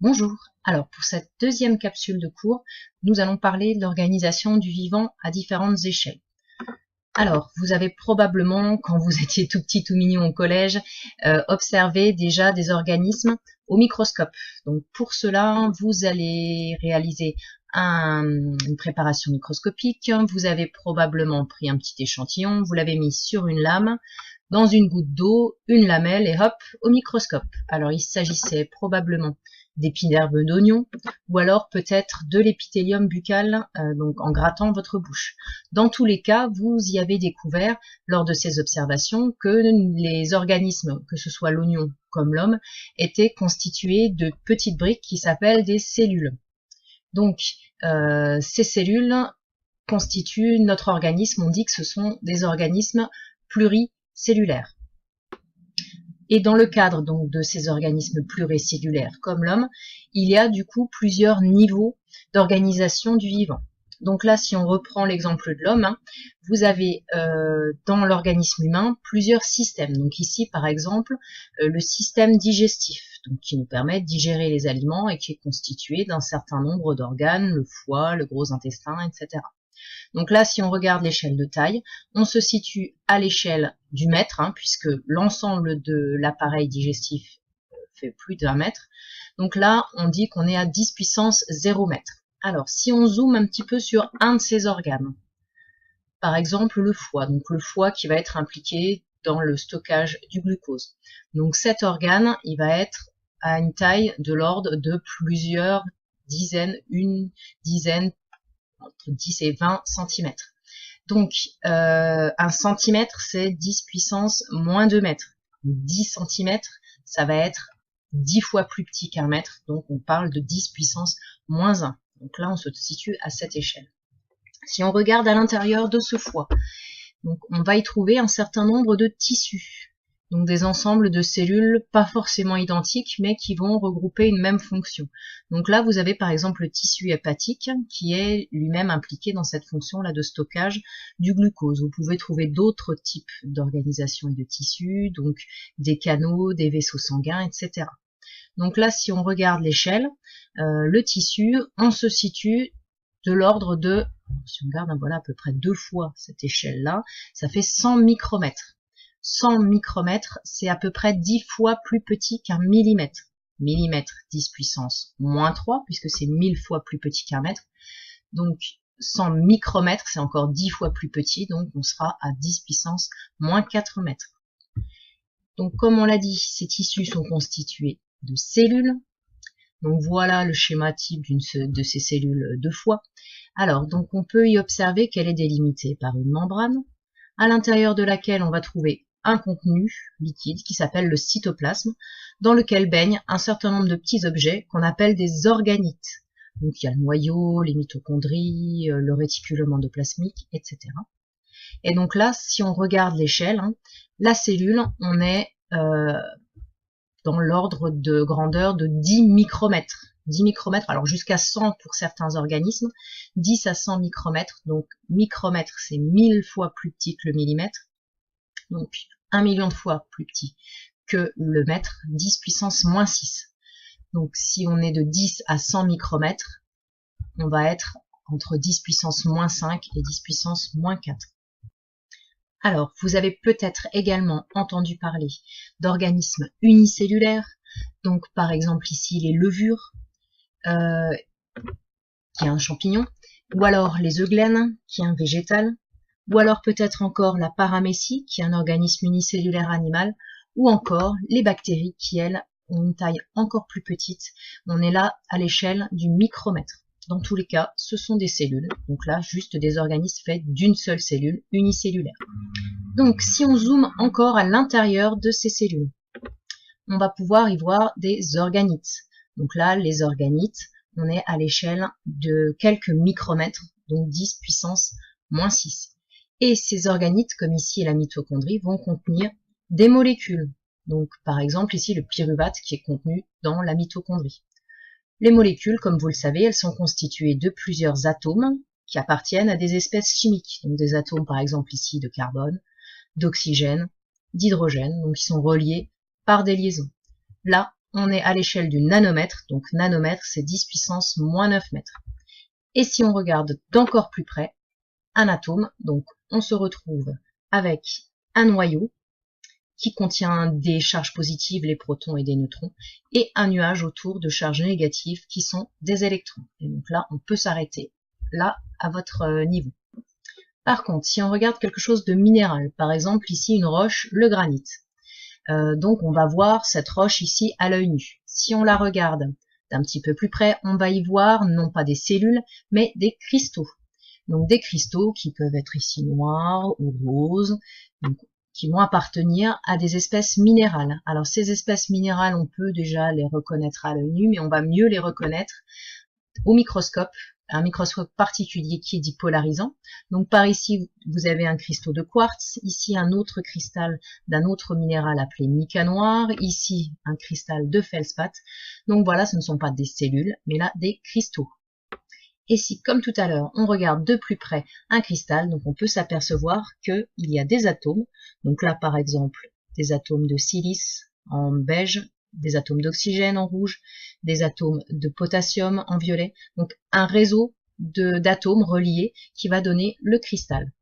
Bonjour. Alors pour cette deuxième capsule de cours, nous allons parler de l'organisation du vivant à différentes échelles. Alors, vous avez probablement, quand vous étiez tout petit, tout mignon au collège, observé déjà des organismes au microscope. Donc pour cela, vous allez réaliser une préparation microscopique. Vous avez probablement pris un petit échantillon, vous l'avez mis sur une lame, dans une goutte d'eau, une lamelle et hop, au microscope. Alors il s'agissait probablement d'épiderme d'oignon ou alors peut-être de l'épithélium buccal, donc en grattant votre bouche. Dans tous les cas, vous y avez découvert lors de ces observations que les organismes, que ce soit l'oignon comme l'homme, étaient constitués de petites briques qui s'appellent des cellules. Donc ces cellules constituent notre organisme. On dit que ce sont des organismes pluricellulaires. Et dans le cadre donc de ces organismes pluricellulaires comme l'homme, il y a du coup plusieurs niveaux d'organisation du vivant. Donc là, si on reprend l'exemple de l'homme, vous avez dans l'organisme humain plusieurs systèmes. Donc ici, par exemple, le système digestif, donc qui nous permet de digérer les aliments et qui est constitué d'un certain nombre d'organes, le foie, le gros intestin, etc. Donc là, si on regarde l'échelle de taille, on se situe à l'échelle du mètre, puisque l'ensemble de l'appareil digestif fait plus d'1 mètre. Donc là, on dit qu'on est à 10 puissance 0 mètre. Alors, si on zoome un petit peu sur un de ces organes, par exemple le foie, donc le foie qui va être impliqué dans le stockage du glucose. Donc cet organe, il va être à une taille de l'ordre de plusieurs dizaines, une dizaine, entre 10 et 20 cm. Donc, 1 centimètre, c'est 10 puissance moins 2 mètres. 10 cm, ça va être 10 fois plus petit qu'un mètre, donc on parle de 10 puissance moins 1. Donc là, on se situe à cette échelle. Si on regarde à l'intérieur de ce foie, donc on va y trouver un certain nombre de tissus. Donc des ensembles de cellules pas forcément identiques, mais qui vont regrouper une même fonction. Donc là, vous avez par exemple le tissu hépatique, qui est lui-même impliqué dans cette fonction-là de stockage du glucose. Vous pouvez trouver d'autres types d'organisation et de tissus, donc des canaux, des vaisseaux sanguins, etc. Donc là, si on regarde l'échelle, le tissu, on se situe de l'ordre de, si on regarde, voilà, à peu près 2 fois cette échelle-là, ça fait 100 micromètres. 100 micromètres, c'est à peu près 10 fois plus petit qu'un millimètre. Millimètre, 10 puissance moins 3, puisque c'est 1000 fois plus petit qu'un mètre. Donc 100 micromètres, c'est encore 10 fois plus petit, donc on sera à 10 puissance moins 4 mètres. Donc comme on l'a dit, ces tissus sont constitués de cellules. Donc voilà le schéma type de ces cellules de foie. Alors, donc on peut y observer qu'elle est délimitée par une membrane, à l'intérieur de laquelle on va trouver un contenu liquide qui s'appelle le cytoplasme, dans lequel baignent un certain nombre de petits objets qu'on appelle des organites. Donc il y a le noyau, les mitochondries, le réticulum endoplasmique, etc. Et donc là, si on regarde l'échelle, la cellule, on est dans l'ordre de grandeur de 10 micromètres. 10 micromètres, alors jusqu'à 100 pour certains organismes, 10 à 100 micromètres, donc micromètre c'est 1000 fois plus petit que le millimètre, donc 1 million de fois plus petit que le mètre, 10 puissance moins 6. Donc si on est de 10 à 100 micromètres, on va être entre 10 puissance moins 5 et 10 puissance moins 4. Alors, vous avez peut-être également entendu parler d'organismes unicellulaires, donc par exemple ici les levures, qui est un champignon, ou alors les eugènes, qui est un végétal, ou alors peut-être encore la paramécie, qui est un organisme unicellulaire animal, ou encore les bactéries qui, elles, ont une taille encore plus petite. On est là à l'échelle du micromètre. Dans tous les cas, ce sont des cellules, donc là, juste des organismes faits d'une seule cellule unicellulaire. Donc, si on zoome encore à l'intérieur de ces cellules, on va pouvoir y voir des organites. Donc là, les organites, on est à l'échelle de quelques micromètres, donc 10 puissance moins 6. Et ces organites, comme ici la mitochondrie, vont contenir des molécules. Donc, par exemple, ici le pyruvate qui est contenu dans la mitochondrie. Les molécules, comme vous le savez, elles sont constituées de plusieurs atomes qui appartiennent à des espèces chimiques. Donc des atomes, par exemple ici, de carbone, d'oxygène, d'hydrogène, donc ils sont reliés par des liaisons. Là, on est à l'échelle du nanomètre, donc nanomètre c'est 10 puissance moins 9 mètres. Et si on regarde d'encore plus près, un atome, donc on se retrouve avec un noyau qui contient des charges positives, les protons et des neutrons, et un nuage autour de charges négatives qui sont des électrons. Et donc là, on peut s'arrêter là à votre niveau. Par contre, si on regarde quelque chose de minéral, par exemple ici une roche, le granit, donc on va voir cette roche ici à l'œil nu. Si on la regarde d'un petit peu plus près, on va y voir non pas des cellules, mais des cristaux. Donc des cristaux qui peuvent être ici noirs ou roses, donc, qui vont appartenir à des espèces minérales. Alors ces espèces minérales, on peut déjà les reconnaître à l'œil nu, mais on va mieux les reconnaître au microscope, un microscope particulier qui est dit polarisant. Donc par ici, vous avez un cristaux de quartz, ici un autre cristal d'un autre minéral appelé mica noir, ici un cristal de feldspath. Donc voilà, ce ne sont pas des cellules, mais là des cristaux. Et si, comme tout à l'heure, on regarde de plus près un cristal, donc on peut s'apercevoir qu'il y a des atomes. Donc là, par exemple, des atomes de silice en beige, des atomes d'oxygène en rouge, des atomes de potassium en violet. Donc un réseau d'atomes reliés qui va donner le cristal.